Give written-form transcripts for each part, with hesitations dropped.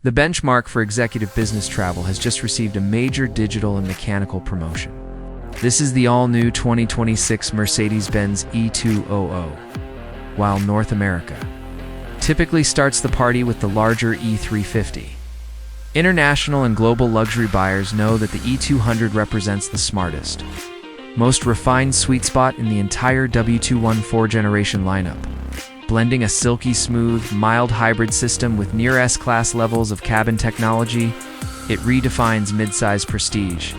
The benchmark for executive business travel has just received a major digital and mechanical promotion. This is the all-new 2026 Mercedes-Benz E200, while North America typically starts the party with the larger E350. International and global luxury buyers know that the E200 represents the smartest, most refined sweet spot in the entire W214-generation lineup, blending a silky smooth, mild hybrid system with near S-Class levels of cabin technology. It redefines mid-size prestige.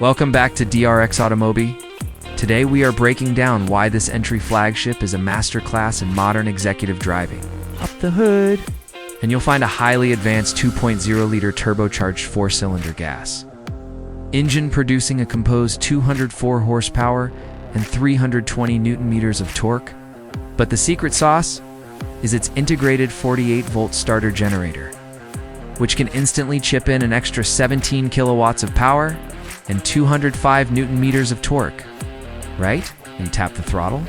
Welcome back to DRX AUTO MOBI. Today we are breaking down why this entry flagship is a masterclass in modern executive driving. Up the hood, and you'll find a highly advanced 2.0-liter turbocharged 4-cylinder gas engine producing a composed 204 horsepower and 320 newton-meters of torque. But the secret sauce is its integrated 48-volt starter generator, which can instantly chip in an extra 17 kilowatts of power and 205 newton-meters of torque. Right? When you tap the throttle?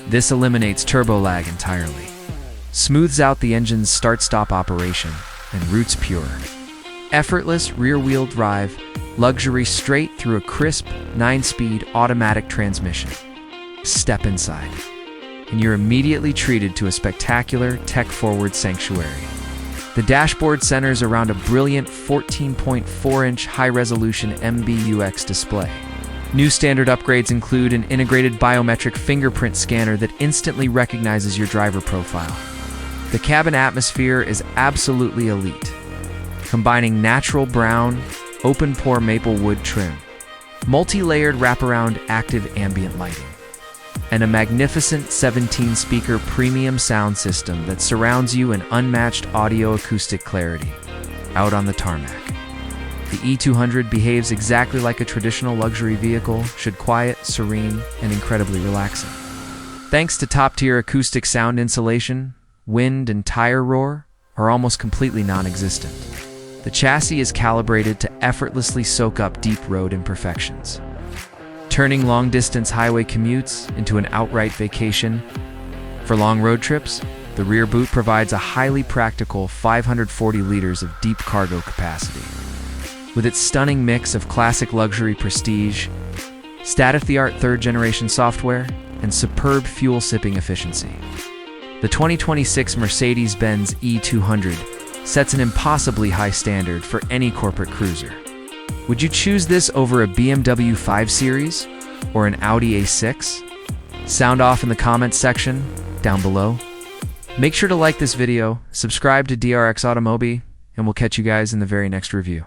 This eliminates turbo lag entirely, smooths out the engine's start-stop operation, and roots pure, effortless rear-wheel drive luxury straight through a crisp 9-speed automatic transmission. Step inside, and you're immediately treated to a spectacular, tech-forward sanctuary. The dashboard centers around a brilliant 14.4-inch high-resolution MBUX display. New standard upgrades include an integrated biometric fingerprint scanner that instantly recognizes your driver profile. The cabin atmosphere is absolutely elite, combining natural brown, open-pore maple wood trim, multi-layered wraparound active ambient lighting, and a magnificent 17-speaker premium sound system that surrounds you in unmatched audio-acoustic clarity. Out on the tarmac, the E200 behaves exactly like a traditional luxury vehicle, quiet, serene, and incredibly relaxing. Thanks to top-tier acoustic sound insulation, wind and tire roar are almost completely non-existent. The chassis is calibrated to effortlessly soak up deep road imperfections, turning long-distance highway commutes into an outright vacation. For long road trips, the rear boot provides a highly practical 540 liters of deep cargo capacity. With its stunning mix of classic luxury prestige, state-of-the-art third-generation software, and superb fuel-sipping efficiency, the 2026 Mercedes-Benz E200 sets an impossibly high standard for any corporate cruiser. Would you choose this over a BMW 5 Series or an Audi A6? Sound off in the comments section down below. Make sure to like this video, subscribe to DRX AUTO MOBI, and we'll catch you guys in the very next review.